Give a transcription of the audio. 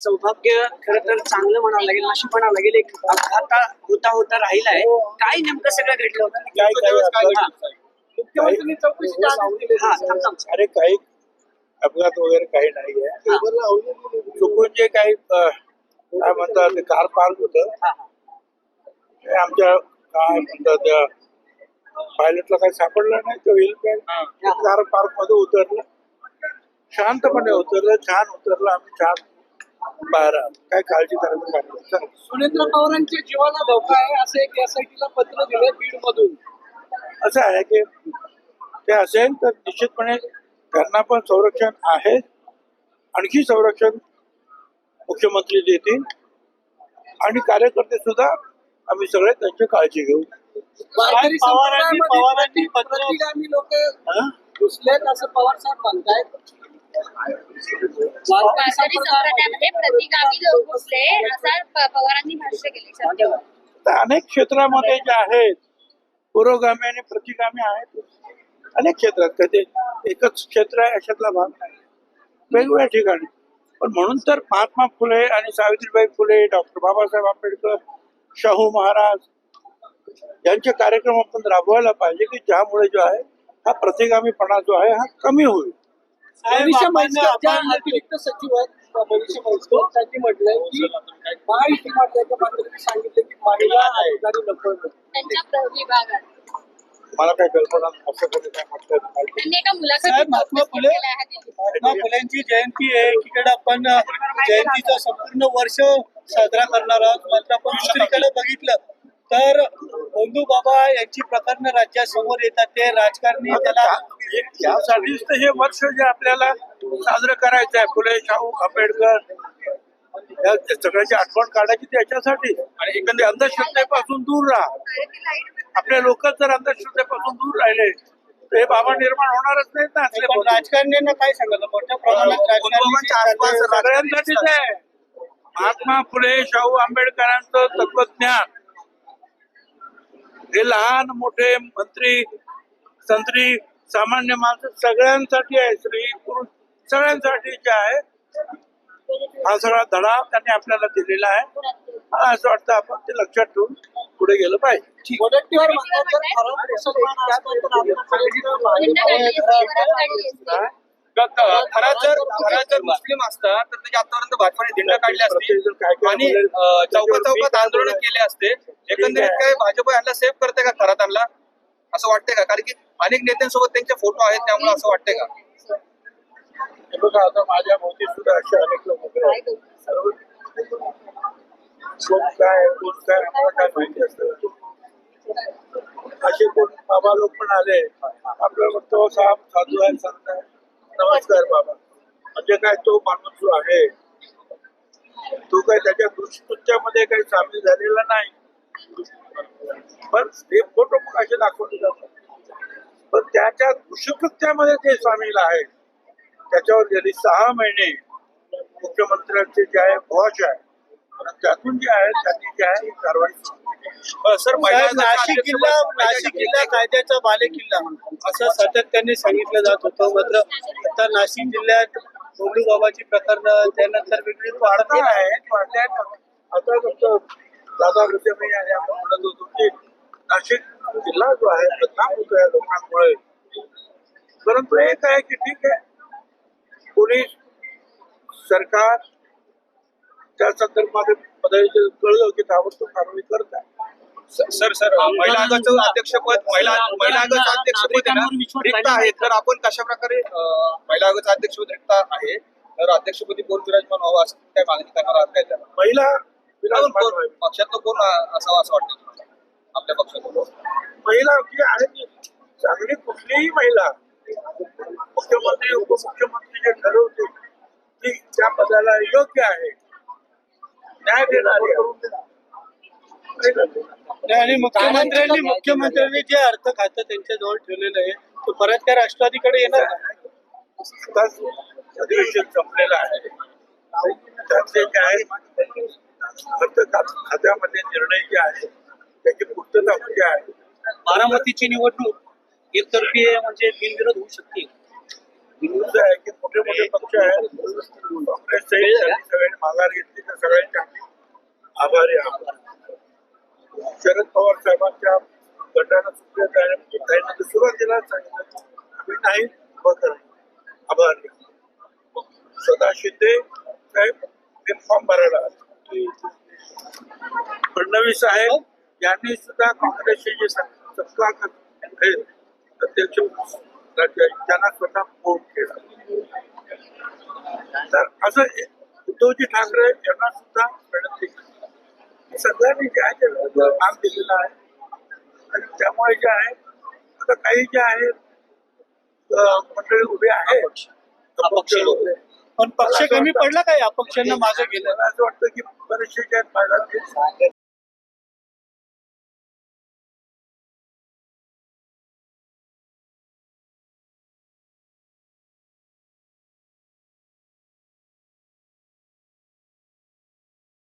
सौभाग्य खरं तर चांगलं म्हणावं लागेल, नशीब म्हणावं लागेल. एक अपघात होता राहिलाय. काय नेमकं सगळं घडलं होतं? मुख्यमंत्र्यांनी चौकशी अरे काही अपघात वगैरे काही नाहीये. चुकून जे काही काय म्हणतात ते कार पार्क होत आमच्या काय म्हणतात त्या पायलटला काही सापडलं नाही. तो हेल्मेट कार पार्क मध्ये उतरलं, शांतपणे उतरलं, छान उतरलं, आम्ही छान बाहेर आलो. काय काळजी करायचं काय. सुरेंद्र पवारांच्या जीवाला धोका आहे असं एक एसआयटीला पत्र दिलं बीड मधून. असं आहे की ते असेल तर निश्चितपणे त्यांना पण संरक्षण आहे. आणखी संरक्षण मुख्यमंत्री देतील आणि कार्यकर्ते सुद्धा आम्ही सगळे त्यांची काळजी घेऊ. पवारांनी प्रतिगामी लोक घुसलेत असं पवार साहेब म्हणतायत. वारकरी संप्रदायामध्ये प्रतिगामी लोक घुसले असं पवारांनी भाष्य केले. अनेक क्षेत्रामध्ये जे आहेत पुरोगामी आणि प्रतिगामी आहेत. अनेक क्षेत्रात कधी एकच क्षेत्र आहे अशातला भाग नाही, वेगवेगळ्या ठिकाणी. पण म्हणून तर महात्मा फुले आणि सावित्रीबाई फुले, डॉक्टर बाबासाहेब आंबेडकर, शाहू महाराज यांचे कार्यक्रम आपण राबवायला पाहिजे की ज्यामुळे जो आहे हा प्रतिगामीपणा जो आहे हा कमी होईल. मनीषा म्हैसकर ज्या अतिरिक्त सचिव आहेत मनीषा म्हैसकर त्यांनी म्हटलंय की महायुतीमधल्या मात्र सांगितलं की महिला अधिकारी नको त्यांच्या विभागात मला काय कल्पना असं कधी काय म्हटलं. त्यांनी एका मुलाखतीत महात्मा फुलेंची जयंती आहे. एकीकडे आपण जयंतीचं संपूर्ण वर्ष साजरा करणार आहोत. मात्र आपण दुसरीकडे बघितलं तर बंधू बाबा यांची प्रकरण राज्यासमोर येतात. ते राजकारणी त्याला यासाठीच तर हे वर्ष जे आपल्याला साजरं करायचं आहे. फुले, शाहू, आंबेडकर या सगळ्याची आठवण काढायची त्याच्यासाठी. आणि एकंदर अंधश्रद्धेपासून दूर राहा. आपले लोक जर अंधश्रद्धेपासून दूर राहिले तर हे बाबा निर्माण होणारच नाहीत ना. पण राजकारण्यांना काय सांगितलं मोठ्या प्रमाणात सगळ्यांसाठीच आहे. महात्मा फुले, शाहू आंबेडकरांचं तत्वज्ञान हे लहान मोठे मंत्री संत्री सामान्य माणसं सगळ्यांसाठी आहे. स्त्री पुरुष सगळ्यांसाठी जे आहे हा सगळा धडा त्यांनी आपल्याला दिलेला आहे. मला असं वाटतं आपण ते लक्षात ठेवून पुढे गेलं पाहिजे. खरात जर मुस्लिम असतात तर त्याच्या आतापर्यंत भाजपाने दिंड काढले असते आणि चौकात आंदोलन केले असते. एकंदरीत काय भाजप यांना सेव्ह करते का खरात आणला असं वाटतंय का? कारण की अनेक नेत्यांसोबत त्यांचे फोटो आहेत त्यामुळे असं वाटतंय का? बघा आता माझ्या भोवती सुद्धा असे अनेक लोक कोण काय कोण काय आम्हाला काय माहिती असतं. असे कोण बाबा लोक पण आले आपल्याला तो साधू आहे सांगताय नमस्कार बाबा म्हणजे काय तो माणूस जो आहे तो काय त्याच्या दुष्कृत्यामध्ये काही सामील झालेला नाही. पण हे फोटो मग असे दाखवले जातात. पण त्याच्या दुष्कृत्यामध्ये ते सामील आहे. त्याच्यावर गेली 6 महिने मुख्यमंत्र्यांचे जे आहे वॉच आहे आणि त्यातून जे आहे त्यांनी जे आहे कारवाई. सर नाशिक जिल्हा कायद्याचा बालेकिल्ला असं सातत्याने सांगितलं जात होतं. मात्र आता नाशिक जिल्ह्यात बंधू बाबाची प्रकरण त्यानंतर वेगळी वाढत वाढले आता फक्त दादा गुजमी आणि आपण म्हणत होतो की नाशिक जिल्हा जो आहे बदनाम होतो या लोकांमुळे. परंतु एक आहे की ठीक आहे पोलीस सरकार त्या संदर्भामध्ये कळलं की ताबडतोब कारवाई करत आहे. सर महिला आयोगाचं अध्यक्षपद महिला आयोगाचं अध्यक्षपद रिक्त आहे. तर आपण कशा प्रकारे महिला आयोगाचं अध्यक्षपद रिक्त आहे तर अध्यक्षपदी कोण विराजमान व्हावं असं काय मागणी करणार आहात काय? त्याला महिला पक्षातलं कोण असावं असं वाटतं तुम्हाला? आपल्या पक्षातून महिला जी आहे ती चांगली कुठलीही महिला मुख्यमंत्री उपमुख्यमंत्री जे ठरवते ती त्या पदाला योग्य आहे, न्याय देणारी आणि मुख्यमंत्र्यांनी जे अर्थ खातं त्यांच्याजवळ ठेवलेलं आहे तो परत काय राष्ट्रवादीकडे येणार अधिवेशन संपलेलं आहे. त्याचे जे आहे खात्यामध्ये निर्णय जे आहे त्याची पूर्तता म्हणजे आहे. बारामतीची निवडणूक एकतर्फी म्हणजे बिनविरोध होऊ शकते. दुसरं आहे की मोठे मोठे पक्ष आहेत काँग्रेस सगळ्यांनी माघार घेतली तर सगळ्यांचे आम्ही आभारी आहोत. शरद पवार साहेबांच्या गटानं सुप्रिया सुरुवातीला सांगितलं आम्ही नाही उभं करणार, आभारी आहोत. सदा शिंदे साहेब हे फॉर्म भरायला आले. फडणवीस साहेब यांनी सुद्धा काँग्रेसचे जे सत्ता अध्यक्ष राज्य त्यांना स्वतः फोन केला. तर असं उद्धवजी ठाकरे यांना सुद्धा विनंती केली. सगळ्यांनी जे आहे ते काम दिलेलं आहे आणि त्यामुळे जे आहे आता काही जे आहेत मंडळी उभे आहेत अपक्ष उभे. पण पक्ष कमी पडला काय अपक्षांना मागे गेलं? मला असं वाटतं की बरेचसे जे आहेत